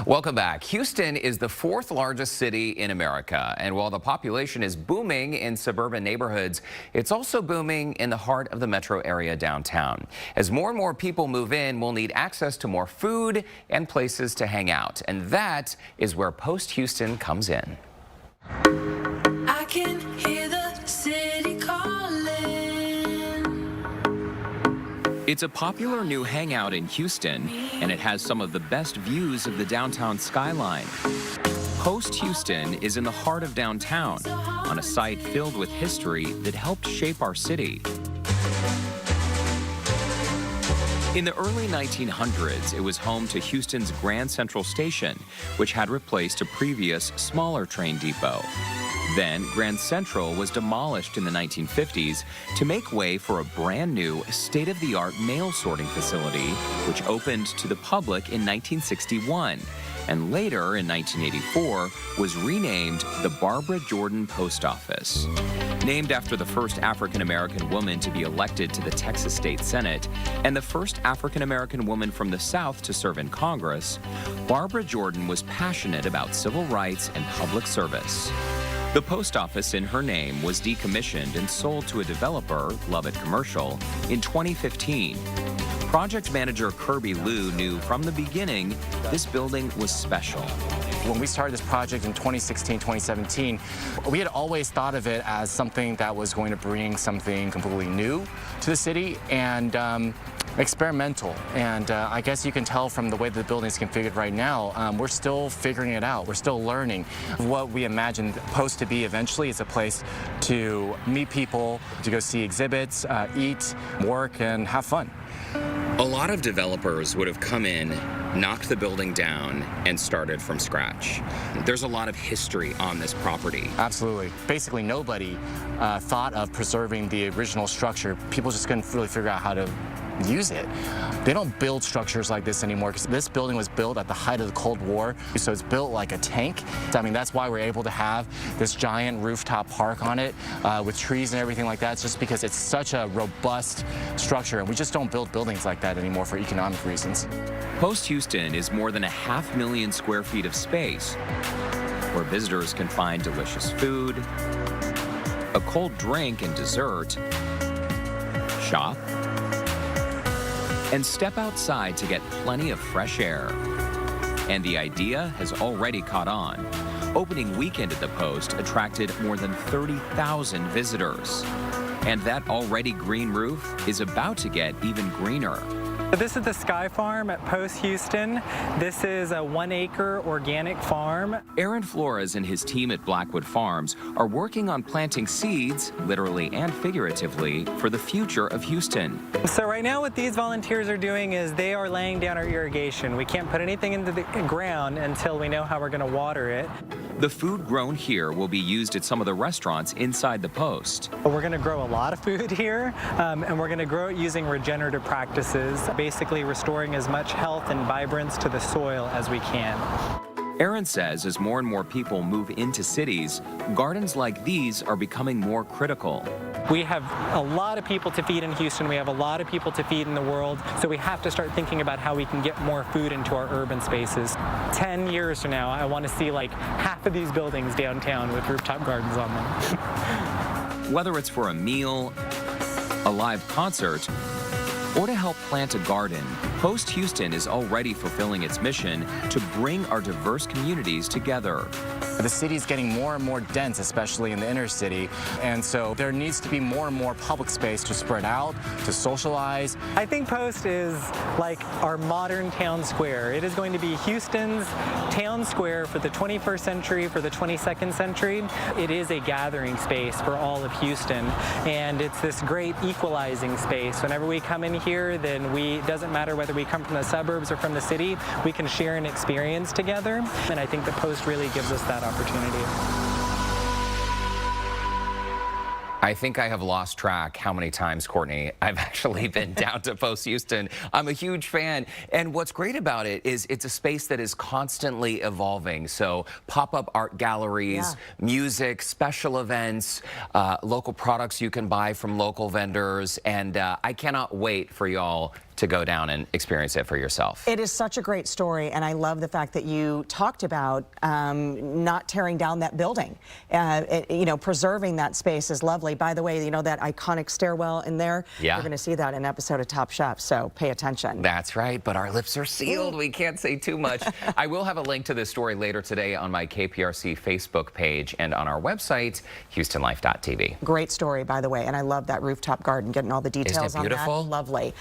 Welcome back. Houston is the fourth largest city in America, and while the population is booming in suburban neighborhoods, it's also booming in the heart of the metro area downtown. As more and more people move in, we'll need access to more food and places to hang out, and that is where Post Houston comes in. I can hear the city calling. It's a popular new hangout in Houston, and it has some of the best views of the downtown skyline. Post Houston is in the heart of downtown, on a site filled with history that helped shape our city. In the early 1900s, it was home to Houston's Grand Central Station, which had replaced a previous, smaller train depot. Then, Grand Central was demolished in the 1950s to make way for a brand new, state-of-the-art mail sorting facility, which opened to the public in 1961, and later, in 1984, was renamed the Barbara Jordan Post Office. Named after the first African-American woman to be elected to the Texas State Senate and the first African-American woman from the South to serve in Congress, Barbara Jordan was passionate about civil rights and public service. The post office in her name was decommissioned and sold to a developer, Lovett Commercial, in 2015. Project manager Kirby Liu knew from the beginning this building was special. When we started this project in 2016, 2017, we had always thought of it as something that was going to bring something completely new to the city and experimental. And I guess you can tell from the way the building is configured right now, we're still figuring it out. We're still learning. What we imagined Post to be eventually is a place to meet people, to go see exhibits, eat, work, and have fun. A lot of developers would have come in, knocked the building down, and started from scratch. There's a lot of history on this property. Absolutely. Basically, nobody thought of preserving the original structure. People just couldn't really figure out how to use it. They don't build structures like this anymore because this building was built at the height of the Cold War, so it's built like a tank. I mean, that's why we're able to have this giant rooftop park on it with trees and everything like that. It's just because it's such a robust structure, and we just don't build buildings like that anymore for economic reasons. Post Houston is more than 500,000 square feet of space where visitors can find delicious food, a cold drink and dessert, shop, and step outside to get plenty of fresh air. And the idea has already caught on. Opening weekend at the Post attracted more than 30,000 visitors. And that already green roof is about to get even greener. This is the Sky Farm at Post Houston. This is a 1-acre organic farm. Aaron Flores and his team at Blackwood Farms are working on planting seeds, literally and figuratively, for the future of Houston. So right now what these volunteers are doing is they are laying down our irrigation. We can't put anything into the ground until we know how we're going to water it. The food grown here will be used at some of the restaurants inside the Post. We're going to grow a lot of food here, and we're going to grow it using regenerative practices, basically restoring as much health and vibrance to the soil as we can. Aaron says as more and more people move into cities, gardens like these are becoming more critical. We have a lot of people to feed in Houston. We have a lot of people to feed in the world. So we have to start thinking about how we can get more food into our urban spaces. 10 years from now, I want to see like half of these buildings downtown with rooftop gardens on them. Whether it's for a meal, a live concert, or to help plant a garden, Post Houston is already fulfilling its mission to bring our diverse communities together. The city is getting more and more dense, especially in the inner city, and so there needs to be more and more public space to spread out, to socialize. I think Post is like our modern town square. It is going to be Houston's town square for the 21st century, for the 22nd century. It is a gathering space for all of Houston, and it's this great equalizing space. Whenever we come in here, then it doesn't matter whether we come from the suburbs or from the city, we can share an experience together, and I think the Post really gives us that opportunity. I think I have lost track how many times, Courtney, I've actually been down to Post Houston. I'm a huge fan. And what's great about it is it's a space that is constantly evolving. So pop-up art galleries, music, special events, local products you can buy from local vendors. And I cannot wait for y'all to go down and experience it for yourself. It is such a great story, and I love the fact that you talked about not tearing down that building. Preserving that space is lovely. By the way, that iconic stairwell in there, Yeah. you're going to see that in an episode of Top Chef, so pay attention. That's right, but our lips are sealed. We can't say too much. I will have a link to this story later today on my KPRC Facebook page and on our website, HoustonLife.tv. Great story, by the way, and I love that rooftop garden, getting all the details Isn't it beautiful? on that. Lovely.